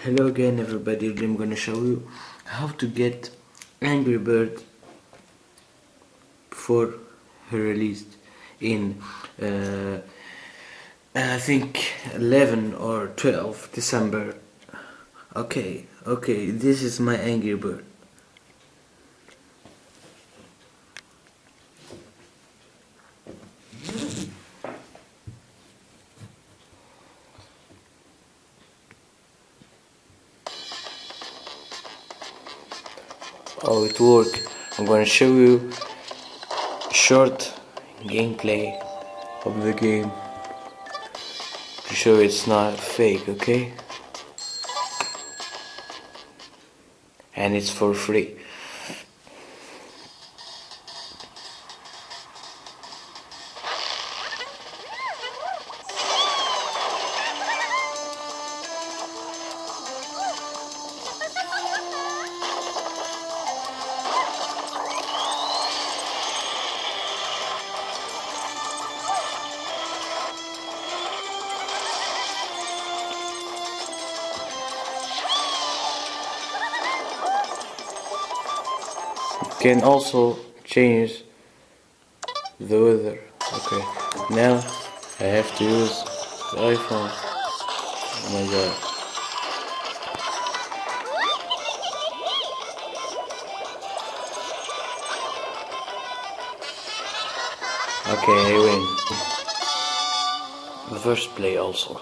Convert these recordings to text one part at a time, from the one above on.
Hello again everybody, I'm gonna show you how to get Angry Bird before he released in I think 11 or 12 December. Okay, this is my Angry Bird. Oh, it worked. I'm gonna show you short gameplay of the game to show it's not fake, okay? And it's for free. You can also change the weather. Okay, now I have to use the iPhone. Oh my god. Okay, I win. The first play also.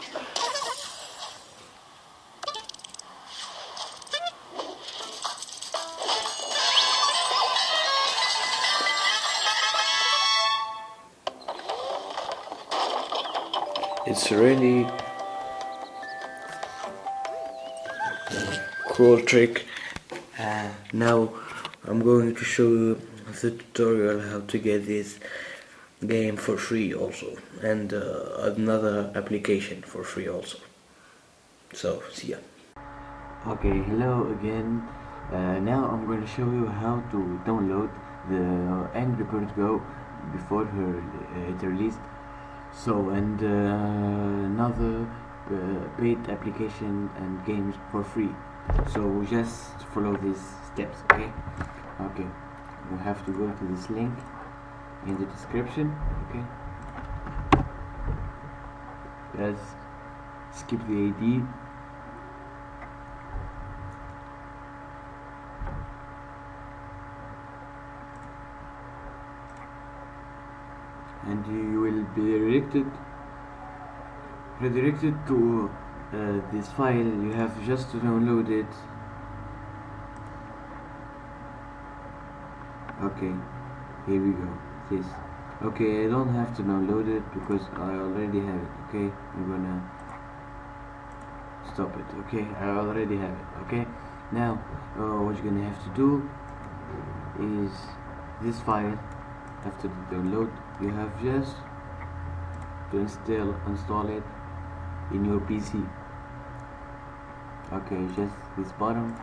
It's really cool trick. Now I'm going to show you the tutorial how to get this game for free also, and another application for free also. So see ya. Okay, hello again. Now I'm going to show you how to download the Angry Birds Go before it released. So, and another paid application and games for free. So just follow these steps, okay? Okay, you have to go to this link in the description, okay? Just skip the ID. And you will be redirected to this file. You have just to download it. Okay, here we go. This. Okay, I don't have to download it because I already have it. Okay, I'm gonna stop it. Okay, I already have it. Okay, now what you're gonna have to do is this file. After the download, you have just to install it in your PC. Okay, just this bottom,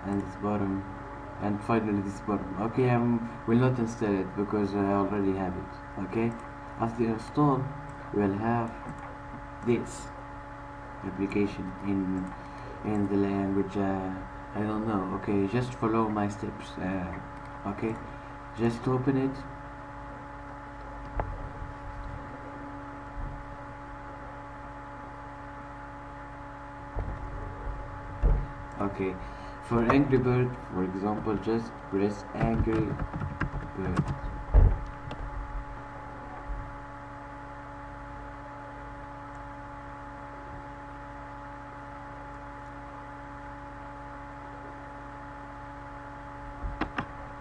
and this bottom, and finally this bottom. Okay, I will not install it because I already have it. Okay, after install, we'll have this application in the language I don't know. Okay, just follow my steps. Okay, just open it. Okay, for Angry Bird, for example, just press Angry Bird.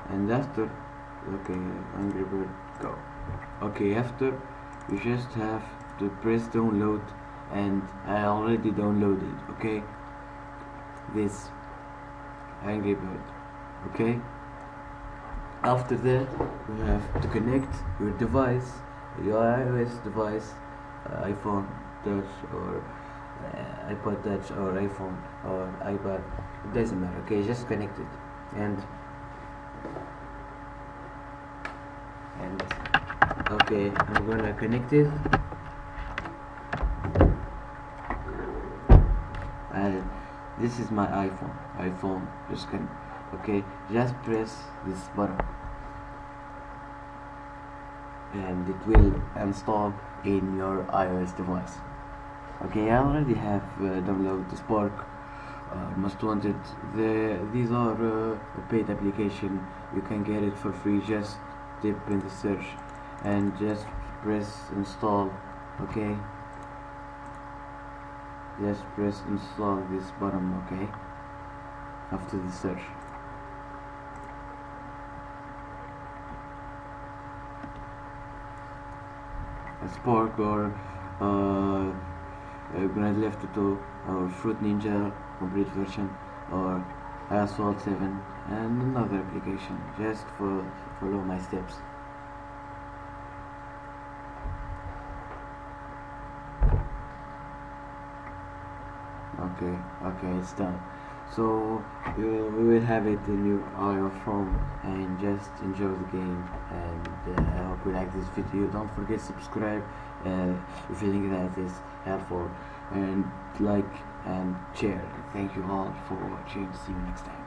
And after, okay, Angry Bird Go. Okay, after you just have to press download, and I already downloaded. Okay, this Angry Bird. Okay, after that you have to connect your device, your iOS device, iPhone Touch or iPod Touch or iPhone or iPad, it doesn't matter. Okay, just connect it and okay, I'm gonna connect it. This is my iPhone. Just can, okay, just press this button and it will install in your iOS device. Okay, I already have downloaded the Spark Most Wanted. These are a paid application. You can get it for free. Just type in the search and just press install. Okay, just press install this button. Okay, after the search. A Spark or Grand Theft Auto or Fruit Ninja complete version or Asphalt 7 and another application. Just follow my steps. Okay, it's done. So we will have it in your iPhone and just enjoy the game. And I hope you like this video. Don't forget to subscribe if you think that is helpful, and like and share. Thank you all for watching. See you next time.